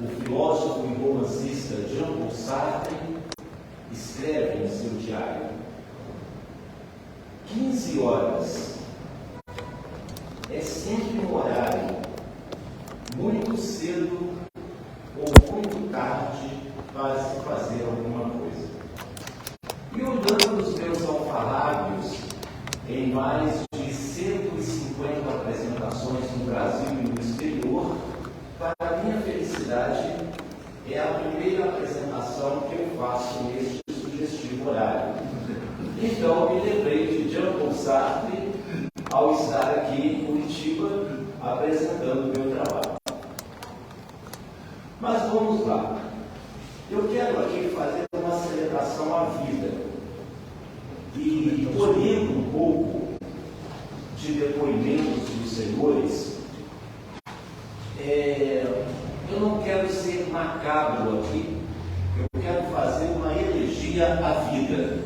o filósofo e romancista Jean-Paul Sartre escreve em seu diário: 15 horas é sempre um horário muito cedo ou muito tarde para se fazer alguma coisa. E olhando os meus alfarrábios em mais de 150 apresentações no Brasil e no exterior, para minha felicidade, é a primeira apresentação que eu faço neste sugestivo horário. Então, me lembrei de Jean-Paul Sartre ao estar aqui em Curitiba apresentando o meu trabalho. Mas vamos lá. Eu quero aqui fazer uma celebração à vida e, colhendo um pouco de depoimentos dos senhores, eu não quero ser macabro aqui, eu quero fazer uma elegia à vida.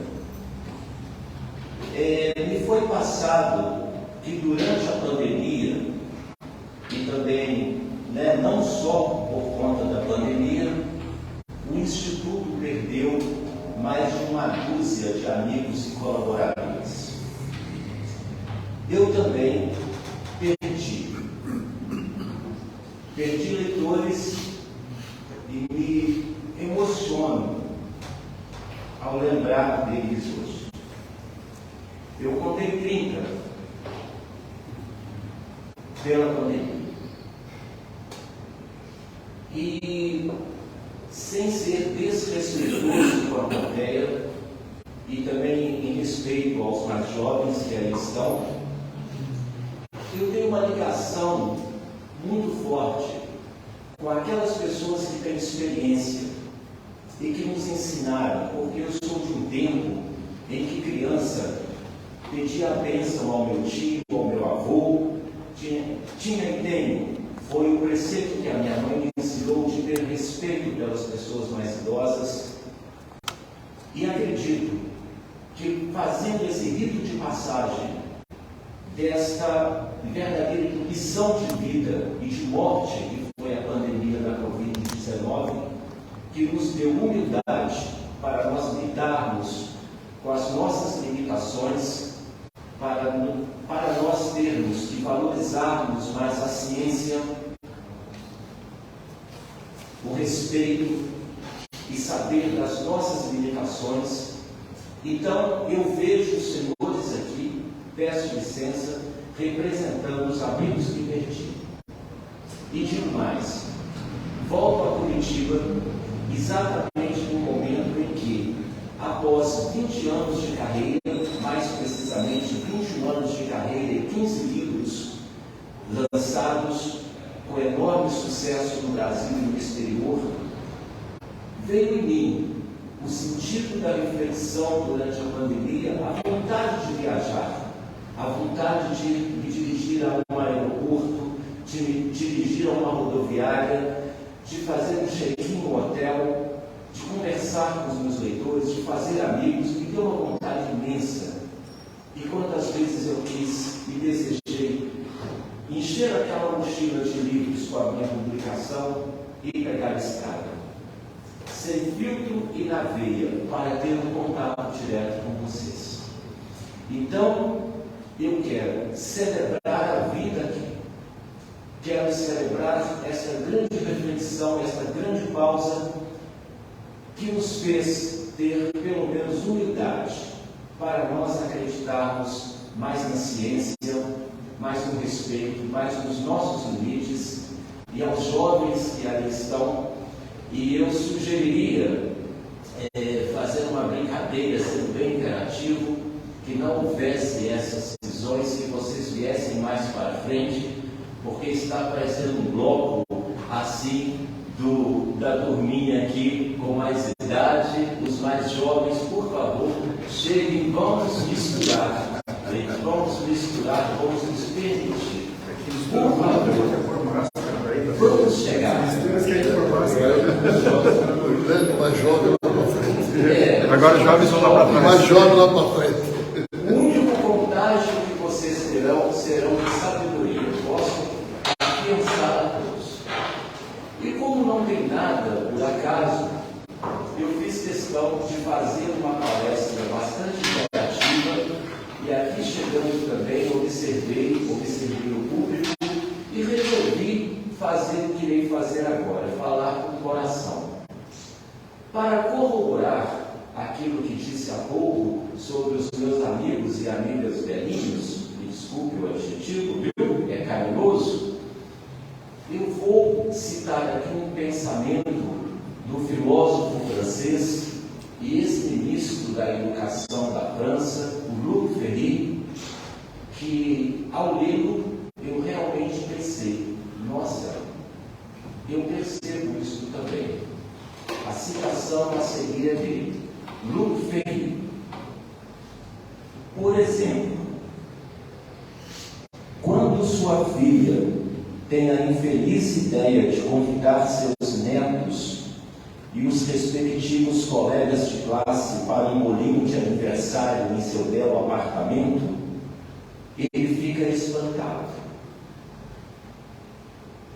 Me foi passado que durante a pandemia, e também não só por conta da pandemia, o Instituto perdeu mais de uma dúzia de amigos e colaboradores. Eu também perdi leitores e me emociono ao lembrar deles hoje. Eu contei 30 pela pandemia. E, sem ser desrespeitoso com a plateia, e também em respeito aos mais jovens que aí estão, eu tenho uma ligação muito forte com aquelas pessoas que têm experiência e que nos ensinaram, porque eu sou de um tempo em que criança pedia a bênção ao meu tio, ao meu avô, tinha e tenho, foi o preceito que a minha mãe me ensinou de ter respeito pelas pessoas mais idosas, e acredito que fazendo esse rito de passagem desta verdadeira lição de vida e de morte que foi a pandemia da Covid-19, que nos deu humildade para nós lidarmos com as nossas limitações, para nós termos e valorizarmos mais a ciência, o respeito e saber das nossas limitações. Então, eu vejo os senhores aqui, peço licença, representando os amigos que perdi. E digo mais, volto a Curitiba exatamente no momento em que, após 20 anos de carreira, mais precisamente 21 anos de carreira e 15 livros lançados com enorme sucesso no Brasil e no exterior, veio em mim o sentido da reflexão durante a pandemia, a vontade de viajar, a vontade de me dirigir a um aeroporto, de me dirigir a uma rodoviária, de fazer um check-in no hotel, de conversar com os meus leitores, de fazer amigos. Me deu uma vontade imensa. E quantas vezes eu quis e desejei encher aquela mochila de livros com a minha publicação e pegar a estrada, sem filtro e na veia, para ter um contato direto com vocês. Então, eu quero celebrar a vida aqui. Quero celebrar essa grande reflexão, essa grande pausa que nos fez ter, pelo menos, humildade para nós acreditarmos mais na ciência, mais no respeito, mais nos nossos limites, e aos jovens que ali estão. E eu sugeriria fazer uma brincadeira, sendo bem interativo, que não houvesse essas visões, que vocês viessem mais para frente, porque está parecendo um bloco assim da turminha aqui com mais idade. Os mais jovens, por favor, cheguem, vamos misturar, vamos nos permitir. Por favor, vamos chegar. Mais jovem lá para frente. Agora os jovens vão lá para trás. Mais jovem lá para frente. O único contágio que vocês serão de sabedoria. Posso afiançar a todos. E com como não tem nada por acaso, eu fiz questão de fazer uma palestra bastante interativa e aqui chegando também observei o público e resolvi fazer o que irei fazer agora, falar com o coração. Para corroborar aquilo que disse há pouco sobre os meus amigos e amigas velhinhos, me desculpe o adjetivo, viu? É carinhoso. Eu vou citar aqui um pensamento do filósofo francês e ex-ministro da Educação da França, o Luc Ferry, que ao lê-lo eu realmente pensei, nossa, eu percebo isso também. A citação a seguir é dele. Luc Ferry. Por exemplo, quando sua filha tem a infeliz ideia de convidar seus netos e os respectivos colegas de classe para um bolinho de aniversário em seu belo apartamento, ele fica espantado.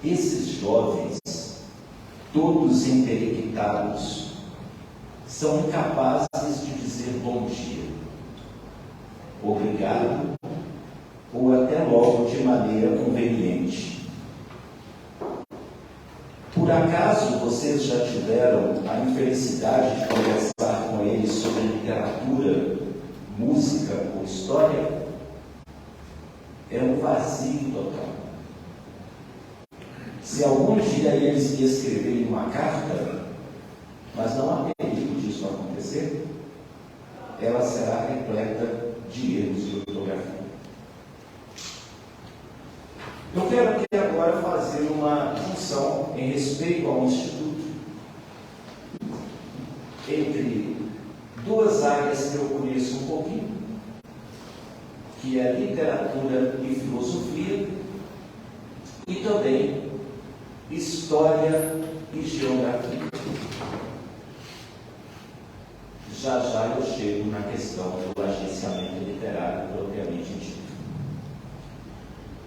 Esses jovens, todos emperiquitados, são incapazes de dizer bom dia, obrigado ou até logo de maneira conveniente. Por acaso vocês já tiveram a infelicidade de conversar com eles sobre literatura, música ou história? É um vazio total. Se algum dia eles lhe escreverem uma carta, mas não há perigo disso acontecer, ela será repleta de erros de ortografia. Eu quero aqui agora fazer uma junção em respeito ao Instituto entre duas áreas que eu conheço um pouquinho, que é literatura e filosofia, e também história e geografia. Já já eu chego na questão do agenciamento literário propriamente dito.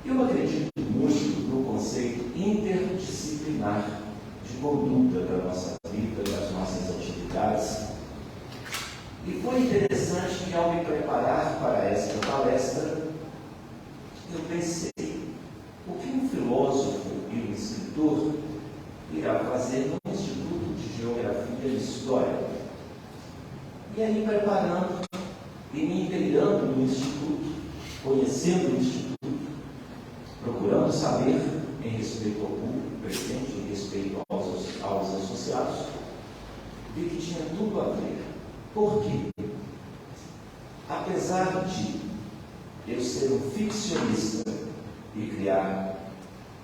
Eu acredito muito no conceito interdisciplinar de conduta da nossa vida, das nossas atividades. E foi interessante que, ao me preparar para esta palestra, eu pensei, o que um filósofo e um escritor irá fazer no Instituto de Geografia e História? E aí, preparando e me inteirando no Instituto, conhecendo o Instituto, procurando saber em respeito ao público presente, em respeito aos associados, vi que tinha tudo a ver. Por quê? Apesar de eu ser um ficcionista e criar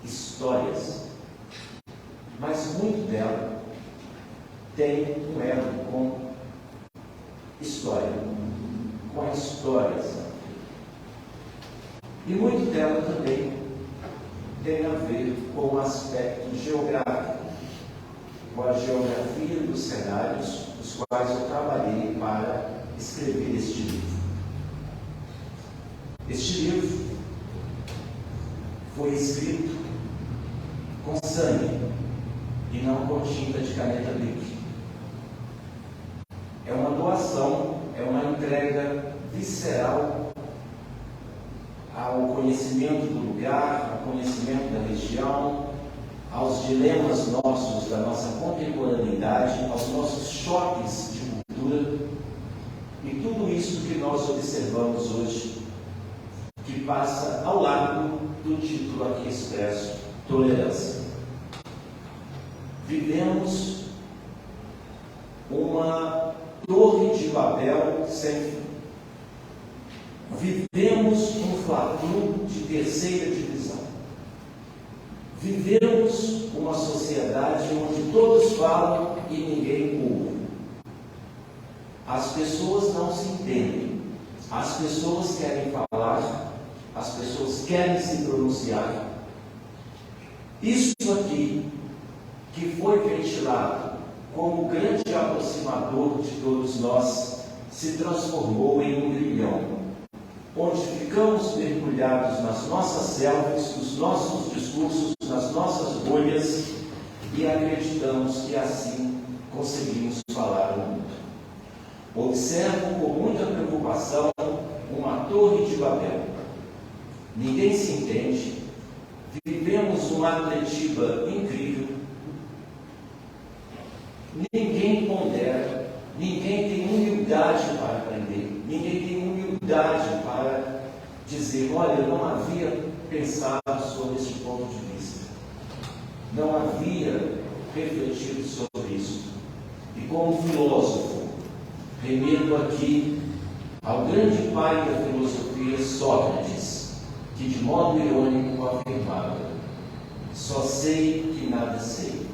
histórias, mas muito dela tem um elo com história, com a história. E muito dela também tem a ver com o aspecto geográfico, com a geografia dos cenários, os quais eu trabalhei para escrever este livro. Este livro foi escrito com sangue e não com tinta de caneta Bic. É uma doação, é uma entrega visceral ao conhecimento do lugar, ao conhecimento da região, aos dilemas nossos, da nossa contemporaneidade, aos nossos choques de cultura e tudo isso que nós observamos hoje, que passa ao lado do título aqui expresso, tolerância. Vivemos uma torre de Babel sem fim. Vivemos um fla-flu de terceira divisão. Vivemos uma sociedade onde todos falam e ninguém ouve. As pessoas não se entendem. As pessoas querem falar, as pessoas querem se pronunciar. Isso aqui, que foi ventilado como grande aproximador de todos nós, se transformou em um grilhão, onde ficamos mergulhados nas nossas selfies, nos nossos discursos, nas nossas bolhas, e acreditamos que assim conseguimos falar o mundo. Observo com muita preocupação uma torre de Babel. Ninguém se entende, vivemos uma Atletiba incrível, ninguém pondera, ninguém tem humildade para aprender, ninguém tem humildade para dizer, olha, eu não havia pensado sobre esse ponto de vista, não havia refletido sobre isso. E como filósofo, remeto aqui ao grande pai da filosofia, Sócrates, que de modo irônico afirmava: só sei que nada sei.